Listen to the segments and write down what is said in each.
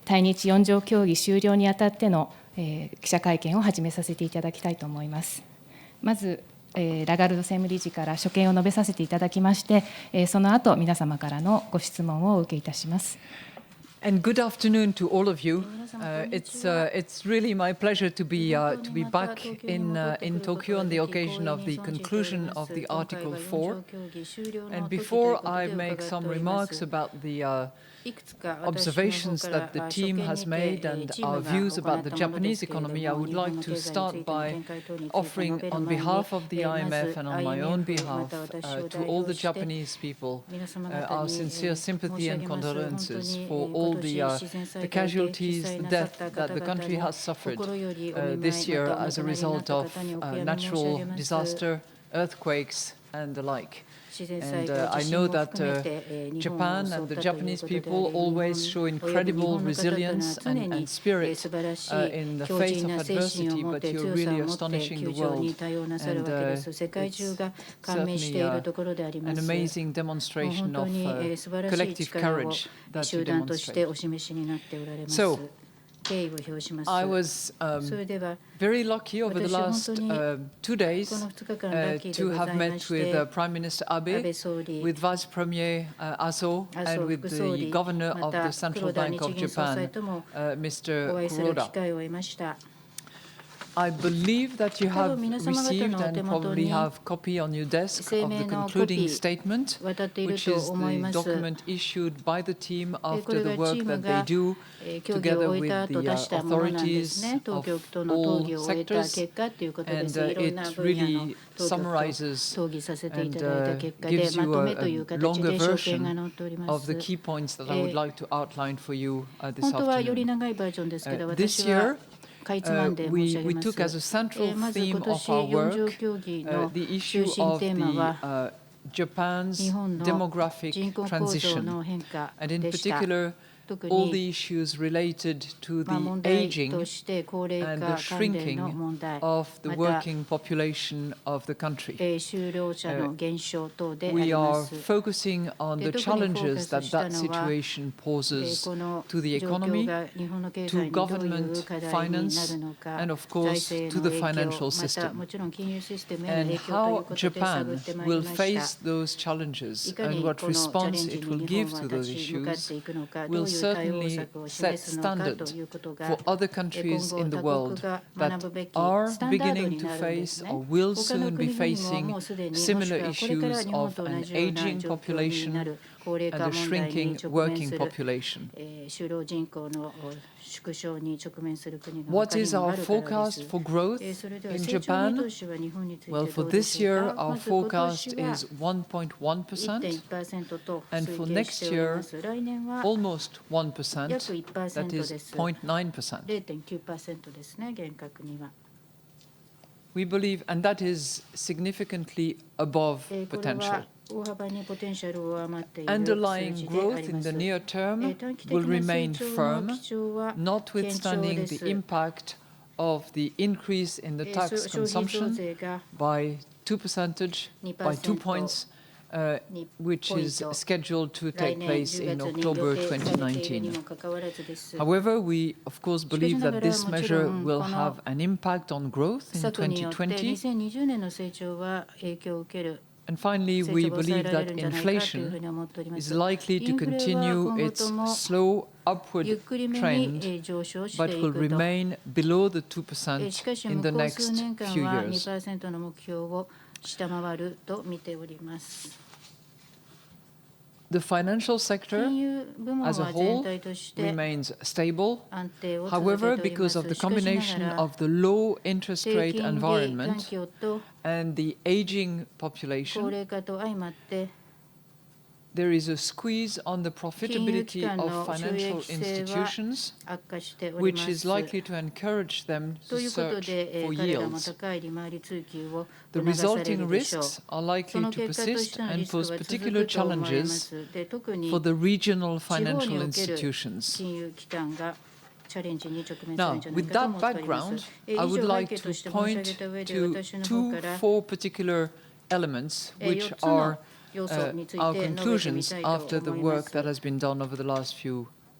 対日4条協議終了にあたっての記者会見を始めさせていただきたいと思います。まずラガルド専務理事から所見を述べさせていただきまして、その後皆様からのご質問をお受けいたします。And good afternoon to all of you. It's really my pleasure to be back in Tokyo on the occasion of the conclusion of the Article 4. And before I make some remarks about the observations that the team has made and our views about the Japanese economy, I would like to start by offering, on behalf of the IMF and on my own behalf, to all the Japanese people, our sincere sympathy and condolences for all the casualties, the death that the country has suffered this year as a result of natural disaster, earthquakes, and the like. And I know that Japan and the Japanese people always show incredible resilience and spirit in the face of adversity, but you're really astonishing the world. And it's certainly an amazing demonstration of collective courage that you demonstrate. So, I was very lucky over the last 2 days to have met with Prime Minister Abe, with Vice Premier Aso, and with the Governor of the Central Bank of Japan, Mr. Kuroda. I believe that you have received and probably have a copy on your desk of the concluding statement, which is the document issued by the team after the work that they do together with the authorities of all sectors, and it really summarizes and gives you a longer version of the key points that I would like to outline for you this afternoon. This year, we took as a central theme of our work the issue of the Japan's demographic transition, and in particular all the issues related to the aging and the shrinking of the working population of the country. We are focusing on the challenges that that situation poses to the economy, to government finance, and of course to the financial system. And how Japan will face those challenges and what response it will give to those issues will certainly set standard for other countries in the world that are beginning to face or will soon be facing similar issues of an aging population and a shrinking working population. What is our forecast for growth in Japan? Well, for this year, our forecast is 1.1%, and for next year, almost 1%, that is 0.9%. We believe, and that is significantly above potential. Underlying growth in the near term will remain firm, notwithstanding the impact of the increase in the tax consumption by 2 points, which is scheduled to take place in October 2019. However, we of course believe that this measure will have an impact on growth in 2020. And finally, we believe that inflation is likely to continue its slow upward trend, but will remain below the 2% in the next few years. The financial sector as a whole remains stable. However, because of the combination of the low interest rate environment and the aging population, there is a squeeze on the profitability of financial institutions, which is likely to encourage them to search for yields. The resulting risks are likely to persist and pose particular challenges for the regional financial institutions. Now, with that background, I would like to point to four particular elements which are our conclusions after the work that has been done over the last few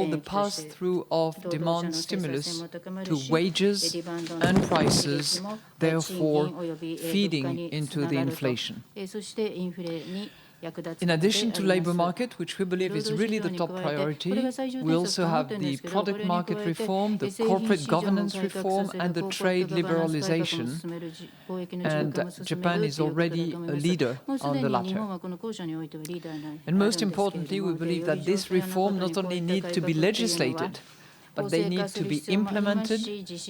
called the pass-through of demand stimulus to wages and prices, therefore feeding into the inflation. In addition to labor market, which we believe is really the top priority, we also have the product market reform, the corporate governance reform, and the trade liberalization. And Japan is already a leader on the latter. And most importantly, we believe that this reform not only needs to be legislated, but they need to be implemented,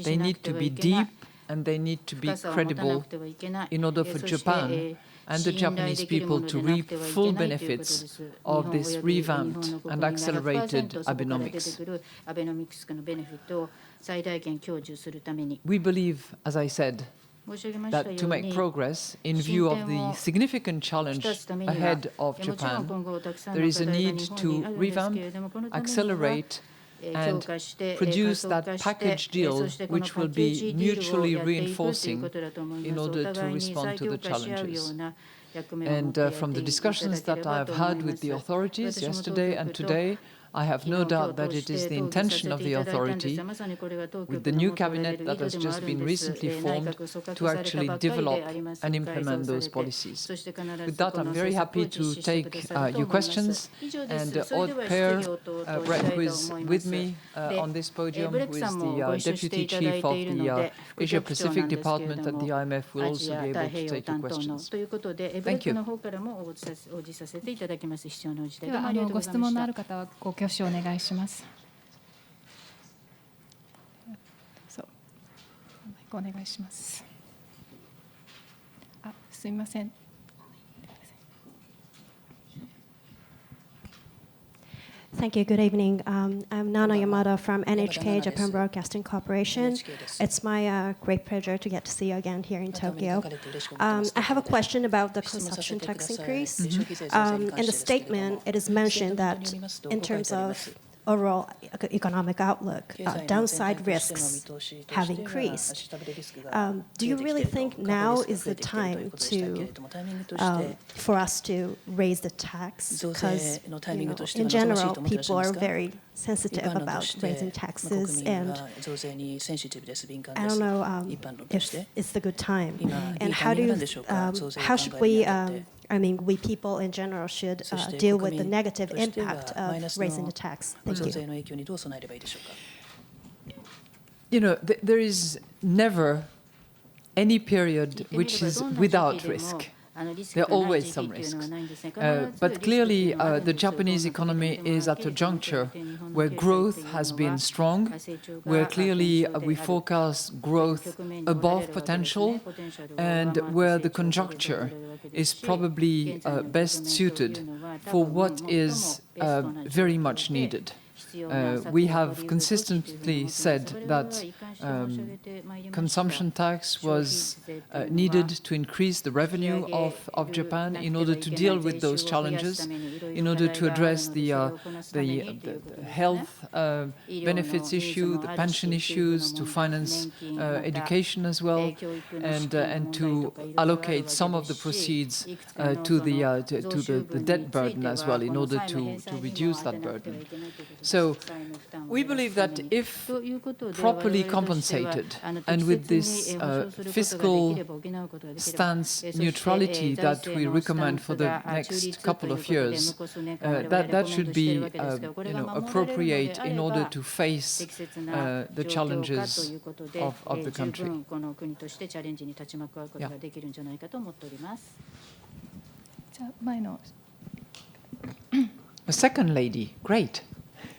they need to be deep, and they need to be credible in order for Japan and the Japanese people to reap full benefits of this revamped and accelerated Abenomics. We believe, as I said, that to make progress in view of the significant challenge ahead of Japan, there is a need to revamp, accelerate, and produce that package deal which will be mutually reinforcing in order to respond to the challenges. And from the discussions that I have had with the authorities yesterday and today, I have no doubt that it is the intention of the authority, with the new cabinet that has just been recently formed, to actually develop and implement those policies. With that, I'm very happy to take your questions. And Aude Per, who is with me on this podium, who is the Deputy Chief of the Asia-Pacific Department at the IMF, will also be able to take your questions. Thank you. ではご質問のある方はご挙手をお願いします。そう、お願いします。すみません。Thank you. Good evening. I'm Nana Yamada from NHK Japan Broadcasting Corporation. It's my great pleasure to get to see you again here in Tokyo. I have a question about the consumption tax increase. In the statement, it is mentioned that in terms of overall economic outlook, downside risks have increased. Do you really think now is the time for us to raise the tax? Because in general, people are very sensitive about raising taxes, and I don't know if it's the good time. And how should we? We people in general should deal with the negative impact of raising the tax. Thank you. You know, there is never any period which is without risk. There are always some risks. But clearly, the Japanese economy is at a juncture where growth has been strong, where clearly we forecast growth above potential, and where the conjuncture is probably best suited for what is very much needed. We have consistently said that consumption tax was needed to increase the revenue of Japan in order to deal with those challenges, in order to address the health benefits issue, the pension issues, to finance education as well, and to allocate some of the proceeds to the debt burden as well, in order to reduce that burden. So we believe that if properly compensated and with this fiscal stance neutrality that we recommend for the next couple of years, that should be appropriate in order to face the challenges of the country. A second lady, great.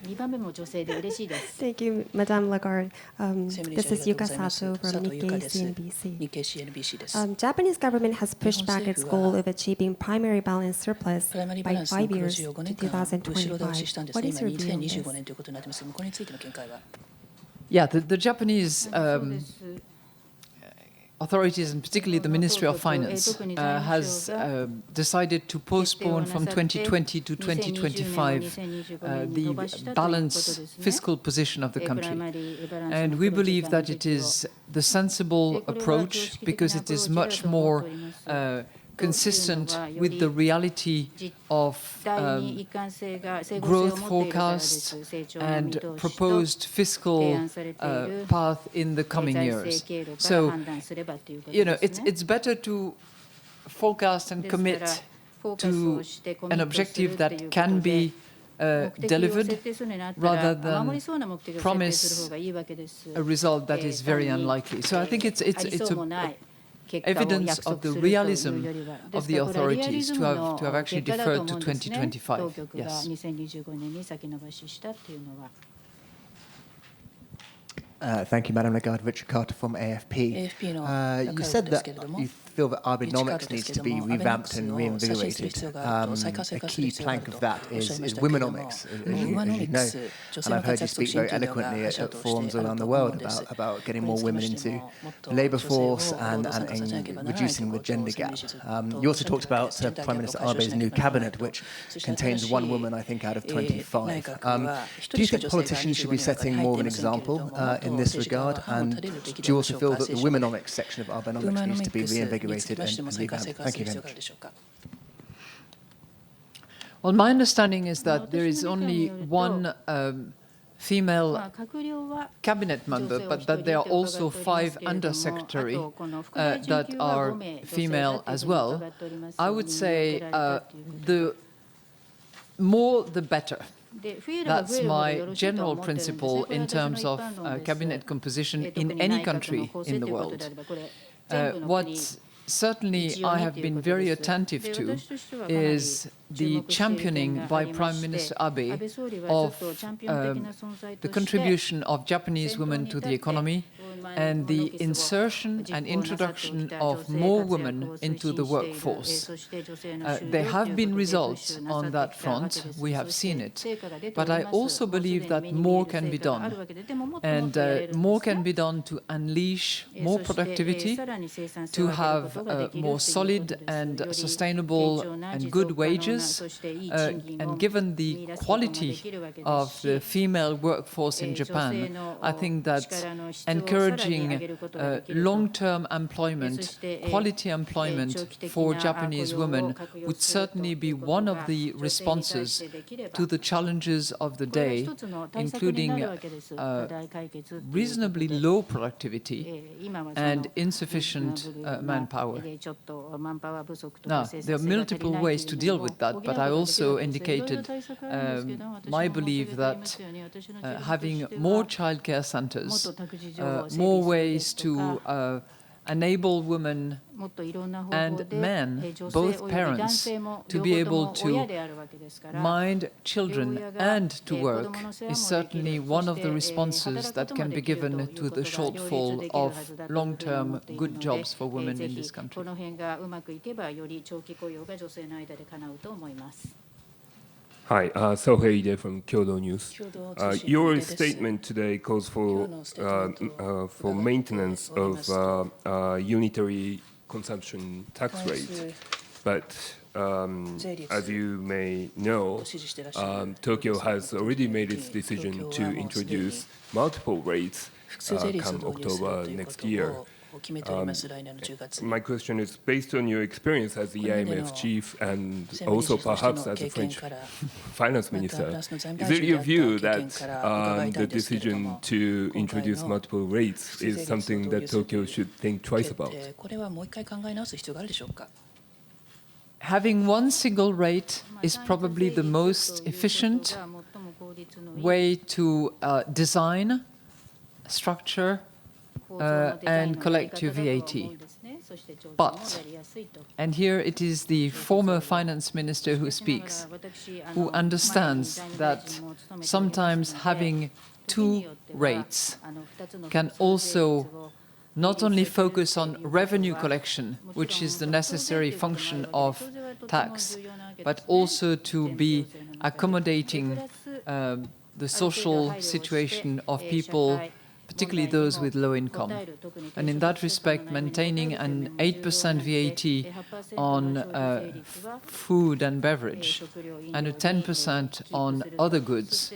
Thank you, Madame Lagarde. This is Yuka Sato from Nikkei CNBC. Japanese government has pushed back its goal of achieving primary balance surplus by 5 years to 2025. What is your view on this? Yeah, the Japanese authorities, and particularly the Ministry of Finance, has decided to postpone from 2020 to 2025 the balanced fiscal position of the country. And we believe that it is the sensible approach because it is much more consistent with the reality of growth forecasts and proposed fiscal path in the coming years. So, it's better to forecast and commit to an objective that can be delivered rather than promise a result that is very unlikely. So I think it's evidence of the realism of the authorities to have actually deferred to 2025. Yes. Thank you, Madam Lagarde. Richard Carter from AFP. You said that you feel that Abenomics needs to be revamped and reinvigorated. A key plank of that is Womenomics, as you know. And I've heard you speak very eloquently at forums around the world about getting more women into the labour force and reducing the gender gap. You also talked about Prime Minister Abe's new cabinet, which contains one woman, I think, out of 25. Do you think politicians should be setting more of an example in this regard? And do you also feel that the Womenomics section of Abenomics needs to be reinvigorated and revamped? Thank you very much. Well, my understanding is that there is only one female cabinet member, but that there are also 5 undersecretary that are female as well. I would say the more the better. That's my general principle in terms of cabinet composition in any country in the world. What certainly I have been very attentive to is the championing by Prime Minister Abe of the contribution of Japanese women to the economy and the insertion and introduction of more women into the workforce. There have been results on that front, we have seen it, but I also believe that more can be done, and more can be done to unleash more productivity, to have more solid and sustainable and good wages, and given the quality of the female workforce in Japan, I think that encouraging long-term employment, quality employment for Japanese women would certainly be one of the responses to the challenges of the day, including reasonably low productivity and insufficient manpower. Now, there are multiple ways to deal with that, but I also indicated my belief that having more childcare centers, more ways to enable women and men, both parents, to be able to mind children and to work is certainly one of the responses that can be given to the shortfall of long-term good jobs for women in this country. Hi, Sohei Ide from Kyodo News. Your statement today calls for maintenance of unitary consumption tax rate, but as you may know, Tokyo has already made its decision to introduce multiple rates come October next year. My question is, based on your experience as the IMF chief and also perhaps as a French finance minister, is it your view that the decision to introduce multiple rates is something that Tokyo should think twice about? Having one single rate is probably the most efficient way to design, structure, and collect your VAT. But, and here it is the former finance minister who speaks, who understands that sometimes having 2 rates can also not only focus on revenue collection, which is the necessary function of tax, but also to be accommodating the social situation of people, particularly those with low income. And in that respect, maintaining an 8% VAT on food and beverage and a 10% on other goods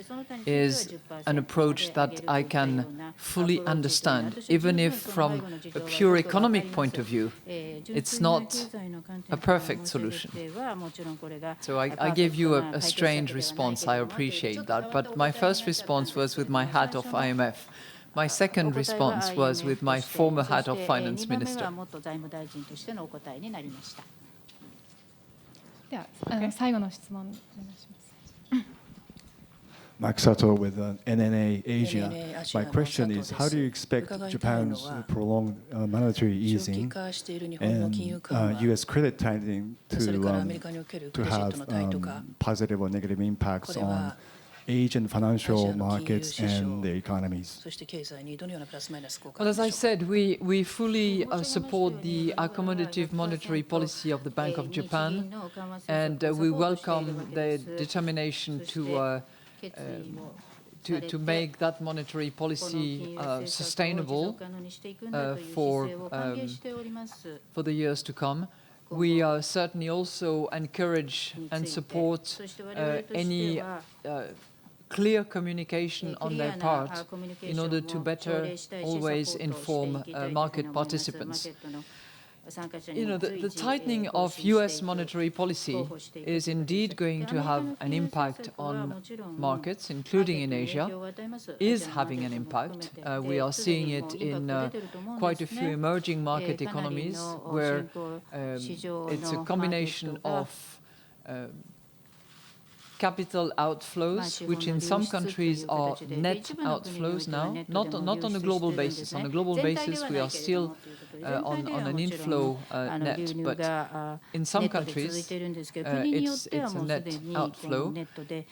is an approach that I can fully understand, even if from a pure economic point of view, it's not a perfect solution. So I gave you a strange response, I appreciate that, but my first response was with my hat of IMF. My second response was with my former hat of finance minister. では、最後の質問お願いします。Mike Sato with NNA Asia. My question is, how do you expect Japan's prolonged monetary easing and U.S. credit tightening to have positive or negative impacts on Asian financial markets and the economies? Well, as I said, we fully support the accommodative monetary policy of the Bank of Japan, and we welcome the determination to make that monetary policy sustainable for the years to come. We certainly also encourage and support any clear communication on their part in order to better always inform market participants. You know, the tightening of US monetary policy is indeed going to have an impact on markets, including in Asia, is having an impact. We are seeing it in quite a few emerging market economies where it's a combination of capital outflows, which in some countries are net outflows now, not on a global basis. On a global basis, we are still on an inflow net, but in some countries, it's a net outflow.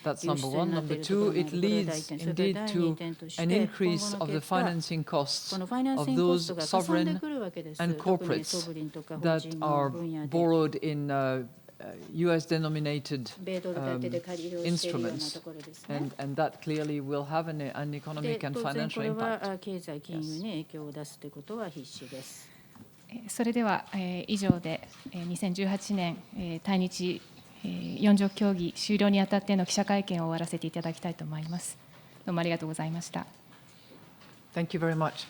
That's number one. Number two, it leads indeed to an increase of the financing costs of those sovereign and corporates that are borrowed in US-denominated instruments, and that clearly will have an economic and financial impact. Yes. それでは、以上で、2018年、対日、4条協議終了にあたっての記者会見を終わらせていただきたいと思います。どうもありがとうございました。Thank you very much.